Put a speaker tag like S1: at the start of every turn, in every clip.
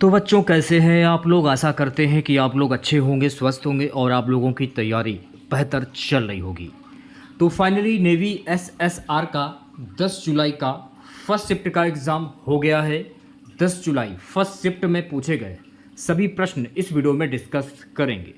S1: तो बच्चों कैसे हैं आप लोग। आशा करते हैं कि आप लोग अच्छे होंगे, स्वस्थ होंगे और आप लोगों की तैयारी बेहतर चल रही होगी। तो फाइनली नेवी एसएसआर का 10 जुलाई का फर्स्ट शिफ्ट का एग्ज़ाम हो गया है। 10 जुलाई फर्स्ट शिफ्ट में पूछे गए सभी प्रश्न इस वीडियो में डिस्कस करेंगे,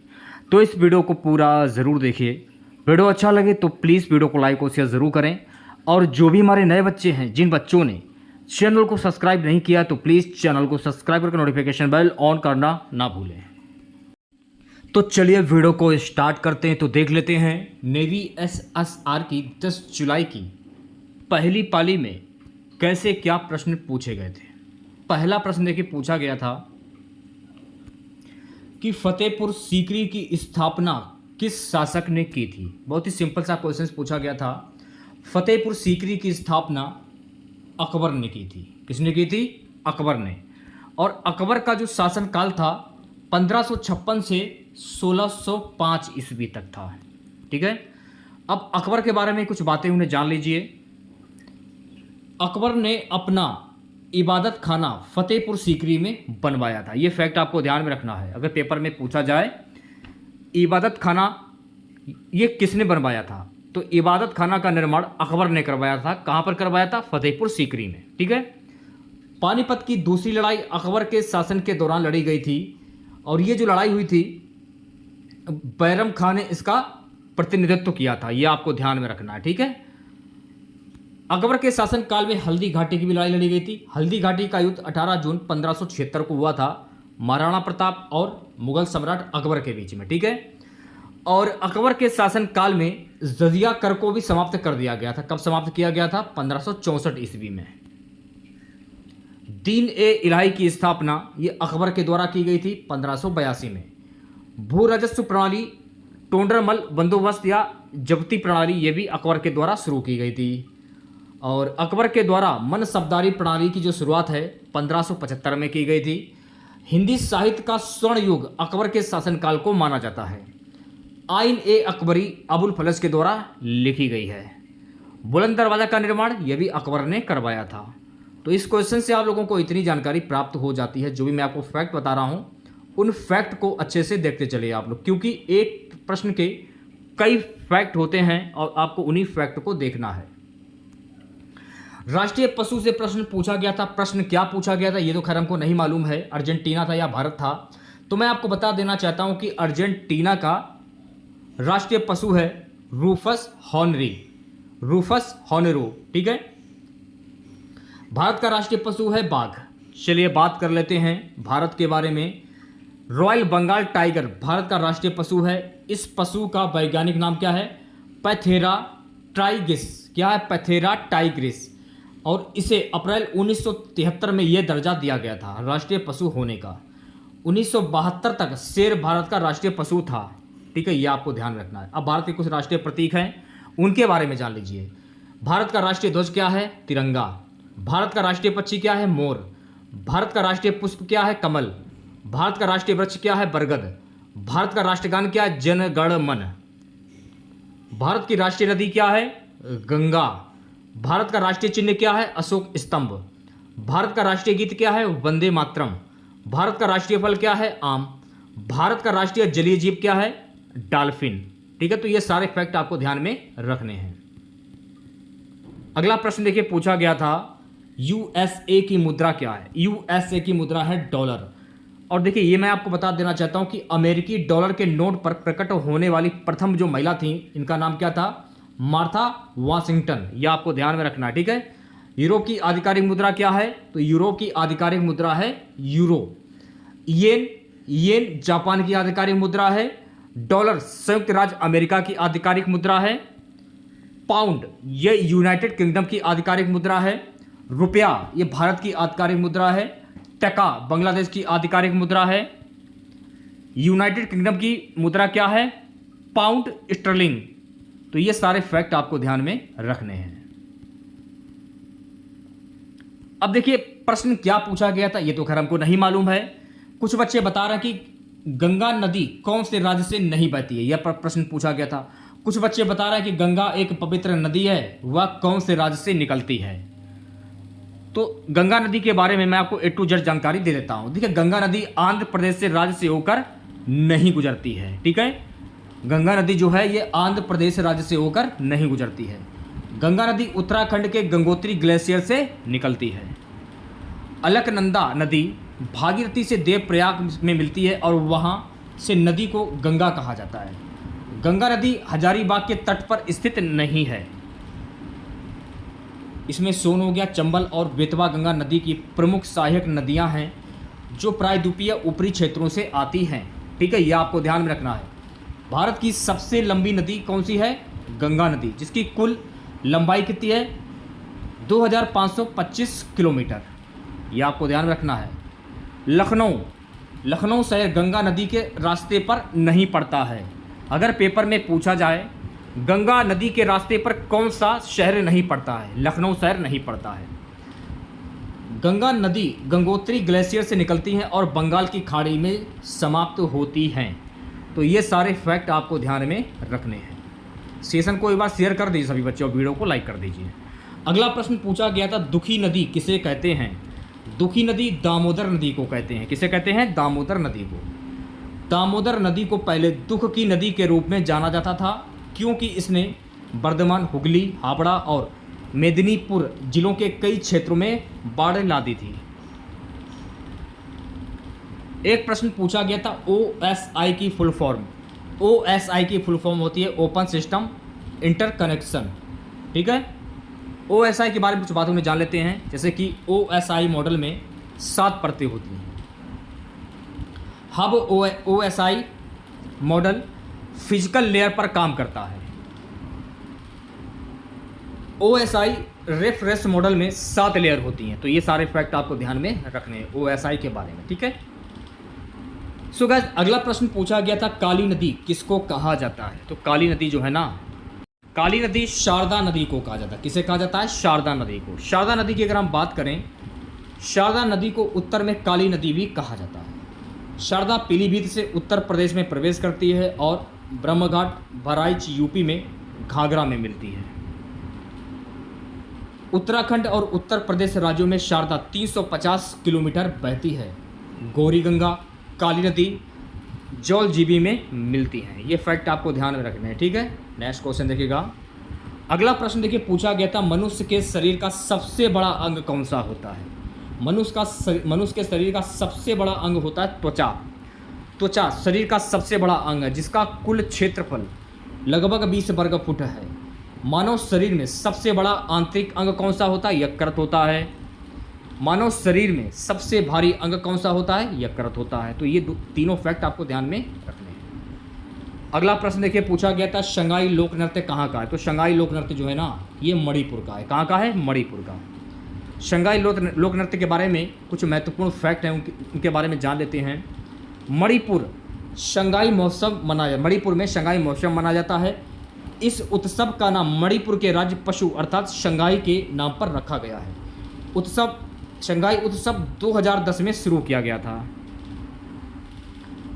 S1: तो इस वीडियो को पूरा ज़रूर देखिए। वीडियो अच्छा लगे तो प्लीज़ वीडियो को लाइक और शेयर ज़रूर करें। और जो भी हमारे नए बच्चे हैं, जिन बच्चों ने चैनल को सब्सक्राइब नहीं किया, तो प्लीज़ चैनल को सब्सक्राइब करके नोटिफिकेशन बेल ऑन करना ना भूलें। तो चलिए वीडियो को स्टार्ट करते हैं। तो देख लेते हैं नेवी एसएसआर की 10 जुलाई की पहली पाली में कैसे क्या प्रश्न पूछे गए थे। पहला प्रश्न देखिए पूछा गया था कि फतेहपुर सीकरी की स्थापना किस शासक ने की थी। बहुत ही सिंपल सा क्वेश्चन पूछा गया था। फतेहपुर सीकरी की स्थापना अकबर ने की थी। किसने की थी? अकबर ने। और अकबर का जो शासनकाल था 1556 से 1605 ईस्वी तक था। ठीक है, अब अकबर के बारे में कुछ बातें उन्हें जान लीजिए। अकबर ने अपना इबादत खाना फतेहपुर सीकरी में बनवाया था। ये फैक्ट आपको ध्यान में रखना है, अगर पेपर में पूछा जाए इबादत खाना ये किसने बनवाया था, तो इबादत खाना का निर्माण अकबर ने करवाया था। कहाँ पर करवाया था? फतेहपुर सीकरी में। ठीक है, पानीपत की दूसरी लड़ाई अकबर के शासन के दौरान लड़ी गई थी, और ये जो लड़ाई हुई थी बैरम खान ने इसका प्रतिनिधित्व किया था। ये आपको ध्यान में रखना है। ठीक है, अकबर के शासन काल में हल्दी घाटी की भी लड़ाई लड़ी गई थी। हल्दी घाटी का युद्ध 18 जून 1576 को हुआ था, महाराणा प्रताप और मुगल सम्राट अकबर के बीच में। ठीक है, और अकबर के शासन काल में जजिया कर को भी समाप्त कर दिया गया था। कब समाप्त किया गया था? 1564 ईस्वी में। दीन ए इलाही की स्थापना ये अकबर के द्वारा की गई थी 1582 में। भू राजस्व प्रणाली, टोंडरमल बंदोबस्त या जब्ती प्रणाली ये भी अकबर के द्वारा शुरू की गई थी। और अकबर के द्वारा मनसबदारी प्रणाली की जो शुरुआत है 1575 में की गई थी। हिंदी साहित्य का स्वर्ण युग अकबर के शासनकाल को माना जाता है। आइन ए अकबरी अबुल फलस के द्वारा लिखी गई है। बुलंद दरवाजा का निर्माण यह भी अकबर ने करवाया था। तो इस क्वेश्चन से आप लोगों को इतनी जानकारी प्राप्त हो जाती है। जो भी मैं आपको फैक्ट बता रहा हूं उन फैक्ट को अच्छे से देखते चलिए आप लोग, क्योंकि एक प्रश्न के कई फैक्ट होते हैं और आपको उन्हीं फैक्ट को देखना है। राष्ट्रीय पशु से प्रश्न पूछा गया था। प्रश्न क्या पूछा गया था ये तो खैर हमको नहीं मालूम है, अर्जेंटीना था या भारत था। तो मैं आपको बता देना चाहता हूं कि अर्जेंटीना का राष्ट्रीय पशु है रूफस हॉर्नरी, रूफस हॉर्नेरो। ठीक है, भारत का राष्ट्रीय पशु है बाघ। चलिए बात कर लेते हैं भारत के बारे में। रॉयल बंगाल टाइगर भारत का राष्ट्रीय पशु है। इस पशु का वैज्ञानिक नाम क्या है? पैथेरा टाइग्रिस। क्या है? पैथेरा टाइग्रिस। और इसे अप्रैल 1973 में यह दर्जा दिया गया था राष्ट्रीय पशु होने का। 1972 तक शेर भारत का राष्ट्रीय पशु था। ठीक है, ये आपको ध्यान रखना है। अब भारत के कुछ राष्ट्रीय प्रतीक हैं, उनके बारे में जान लीजिए। भारत का राष्ट्रीय ध्वज क्या है? तिरंगा। भारत का राष्ट्रीय पक्षी क्या है? मोर। भारत का राष्ट्रीय पुष्प क्या है? कमल। भारत का राष्ट्रीय वृक्ष क्या है? बरगद। भारत का राष्ट्रगान क्या है? जन गण मन। भारत की राष्ट्रीय नदी क्या है? गंगा। भारत का राष्ट्रीय चिन्ह क्या है? अशोक स्तंभ। भारत का राष्ट्रीय गीत क्या है? वंदे मातरम। भारत का राष्ट्रीय फल क्या है? आम। भारत का राष्ट्रीय जलीय जीव क्या है? डॉल्फिन। ठीक है, तो ये सारे फैक्ट आपको ध्यान में रखने हैं। अगला प्रश्न देखिए पूछा गया था यूएसए की मुद्रा क्या है? यूएसए की मुद्रा है डॉलर। और देखिए ये मैं आपको बता देना चाहता हूं कि अमेरिकी डॉलर के नोट पर प्रकट होने वाली प्रथम जो महिला थी, इनका नाम क्या था? Martha Washington. यह आपको ध्यान में रखना है। ठीक है, यूरोप की आधिकारिक मुद्रा क्या है? तो यूरोप की आधिकारिक मुद्रा है यूरो। येन, येन जापान की आधिकारिक मुद्रा है। डॉलर संयुक्त राज्य अमेरिका की आधिकारिक मुद्रा है। पाउंड ये यूनाइटेड किंगडम की आधिकारिक मुद्रा है। रुपया ये भारत की आधिकारिक मुद्रा है। टका बांग्लादेश की आधिकारिक मुद्रा है। यूनाइटेड किंगडम की मुद्रा क्या है? Pound sterling. तो ये सारे फैक्ट आपको ध्यान में रखने हैं। अब देखिए प्रश्न क्या पूछा गया था ये तो खैर हमको नहीं मालूम है। कुछ बच्चे बता रहे हैं कि गंगा नदी कौन से राज्य से नहीं बहती है, यह प्रश्न पूछा गया था। कुछ बच्चे बता रहे हैं कि गंगा एक पवित्र नदी है, वह कौन से राज्य से निकलती है। तो गंगा नदी के बारे में मैं आपको A to Z जानकारी दे देता हूँ। देखिए, गंगा नदी आंध्र प्रदेश से राज्य से होकर नहीं गुजरती है, ठीक है। गंगा नदी जो है ये आंध्र प्रदेश राज्य से होकर नहीं गुजरती है। गंगा नदी उत्तराखंड के गंगोत्री ग्लेशियर से निकलती है। अलकनंदा नदी भागीरथी से देवप्रयाग में मिलती है और वहाँ से नदी को गंगा कहा जाता है। गंगा नदी हजारीबाग के तट पर स्थित नहीं है। इसमें सोन हो गया, चंबल और बेतवा गंगा नदी की प्रमुख सहायक नदियां हैं जो प्रायद्वीपीय ऊपरी क्षेत्रों से आती हैं, ठीक है। ये आपको ध्यान में रखना है। भारत की सबसे लंबी नदी कौन सी है? गंगा नदी, जिसकी कुल लंबाई कितनी है? 2525 किलोमीटर। ये आपको ध्यान में रखना है। लखनऊ शहर गंगा नदी के रास्ते पर नहीं पड़ता है। अगर पेपर में पूछा जाए गंगा नदी के रास्ते पर कौन सा शहर नहीं पड़ता है, लखनऊ शहर नहीं पड़ता है। गंगा नदी गंगोत्री ग्लेशियर से निकलती हैं और बंगाल की खाड़ी में समाप्त होती हैं। तो ये सारे फैक्ट आपको ध्यान में रखने हैं। सेशन को एक बार शेयर कर दीजिए सभी बच्चों, वीडियो को लाइक कर दीजिए। अगला प्रश्न पूछा गया था, दुखी नदी किसे कहते हैं? दुखी नदी दामोदर नदी को कहते हैं। किसे कहते हैं? दामोदर नदी को। दामोदर नदी को पहले दुख की नदी के रूप में जाना जाता था, क्योंकि इसने बर्धमान, हुगली, हावड़ा और मेदिनीपुर जिलों के कई क्षेत्रों में बाढ़ ला दी थी। एक प्रश्न पूछा गया था, OSI की फुल फॉर्म। OSI की फुल फॉर्म होती है ओपन सिस्टम इंटरकनेक्शन, ठीक है। OSI के बारे में कुछ बातों में जान लेते हैं। जैसे कि OSI मॉडल में 7 परतें होती हैं। Hub OSI model physical layer पर काम करता है। OSI रेफरेंस मॉडल में 7 लेयर होती हैं। तो ये सारे फैक्ट आपको ध्यान में रखने हैं OSI के बारे में, ठीक है। सो गाइस, अगला प्रश्न पूछा गया था, काली नदी किसको कहा जाता है? तो काली नदी जो है ना, काली नदी शारदा नदी को कहा जाता है। किसे कहा जाता है? शारदा नदी को। शारदा नदी की अगर हम बात करें, शारदा नदी को उत्तर में काली नदी भी कहा जाता है। शारदा पीलीभीत से उत्तर प्रदेश में प्रवेश करती है और ब्रह्मघाट बहराइच यूपी में घाघरा में मिलती है। उत्तराखंड और उत्तर प्रदेश राज्यों में शारदा 350 किलोमीटर बहती है। गौरी गंगा, काली नदी जौलजीबी में मिलती हैं। ये फैक्ट आपको ध्यान में रखने हैं, ठीक है। नेक्स्ट क्वेश्चन देखिएगा। अगला प्रश्न देखिए, पूछा गया था, मनुष्य के शरीर का सबसे बड़ा अंग कौन सा होता है? मनुष्य के शरीर का सबसे बड़ा अंग होता है त्वचा। त्वचा शरीर का सबसे बड़ा अंग है, जिसका कुल क्षेत्रफल लगभग 20 वर्ग फुट है। मानव शरीर में सबसे बड़ा आंतरिक अंग कौन सा होता है? यकृत होता है। मानव शरीर में सबसे भारी अंग कौन सा होता है? यकृत होता है। तो ये तीनों फैक्ट आपको ध्यान में रखने हैं। अगला प्रश्न देखिए, पूछा गया था, शंघाई लोक नृत्य कहाँ का है? तो शंघाई लोक नृत्य जो है ना, ये मणिपुर का है। कहाँ का है? मणिपुर का। शंघाई लोक नृत्य के बारे में कुछ महत्वपूर्ण फैक्ट हैं, उनके बारे में जान लेते हैं। मणिपुर में शंघाई महोत्सव मनाया जाता है। इस उत्सव का नाम मणिपुर के राज्य पशु अर्थात शंघाई के नाम पर रखा गया है। शंघाई उत्सव 2010 में शुरू किया गया था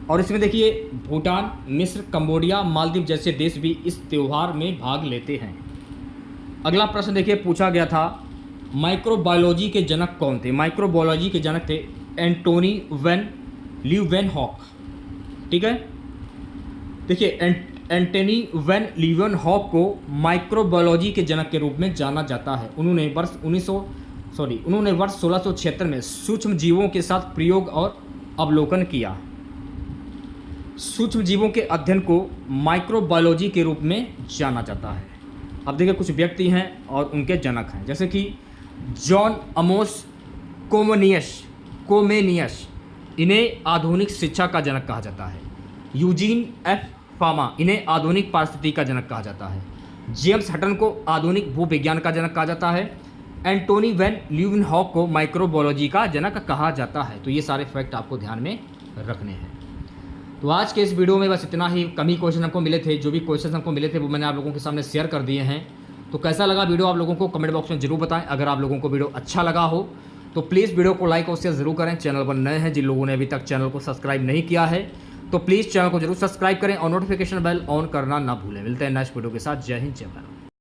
S1: और इसमें देखिए भूटान, मिस्र, कंबोडिया, मालदीव जैसे देश भी इस त्यौहार में भाग लेते हैं। अगला प्रश्न देखिए, पूछा गया था, माइक्रोबायोलॉजी के जनक कौन थे? माइक्रोबायोलॉजी के जनक थे एंटोनी वैन ल्यूवेनहॉक, ठीक है। देखिए, एंटोनी वैन ल्यूवेनहॉक को माइक्रोबायोलॉजी के जनक के रूप में जाना जाता है। उन्होंने वर्ष 1676 में सूक्ष्म जीवों के साथ प्रयोग और अवलोकन किया। सूक्ष्म जीवों के अध्ययन को माइक्रोबायोलॉजी के रूप में जाना जाता है। अब देखिए, कुछ व्यक्ति हैं और उनके जनक हैं, जैसे कि जॉन अमोस कोमेनियस, इन्हें आधुनिक शिक्षा का जनक कहा जाता है। यूजीन एफ फामा, इन्हें आधुनिक पारिस्थितिकी का जनक कहा जाता है। जेम्स हटन को आधुनिक भूविज्ञान का जनक कहा जाता है। एंटोनी वैन ल्यूवेनहॉक को माइक्रोबायोलॉजी का जनक कहा जाता है। तो ये सारे फैक्ट आपको ध्यान में रखने हैं। तो आज के इस वीडियो में बस इतना ही। कम ही क्वेश्चन हमको मिले थे, जो भी क्वेश्चन हमको मिले थे वो मैंने आप लोगों के सामने शेयर कर दिए हैं। तो कैसा लगा वीडियो आप लोगों को कमेंट बॉक्स में जरूर बताएं। अगर आप लोगों को वीडियो अच्छा लगा हो तो प्लीज़ वीडियो को लाइक और शेयर जरूर करें। चैनल पर नए हैं, जिन लोगों ने अभी तक चैनल को सब्सक्राइब नहीं किया है तो प्लीज़ चैनल को जरूर सब्सक्राइब करें और नोटिफिकेशन बेल ऑन करना ना भूलें। मिलते हैं नेक्स्ट वीडियो के साथ। जय हिंद, जय भारत।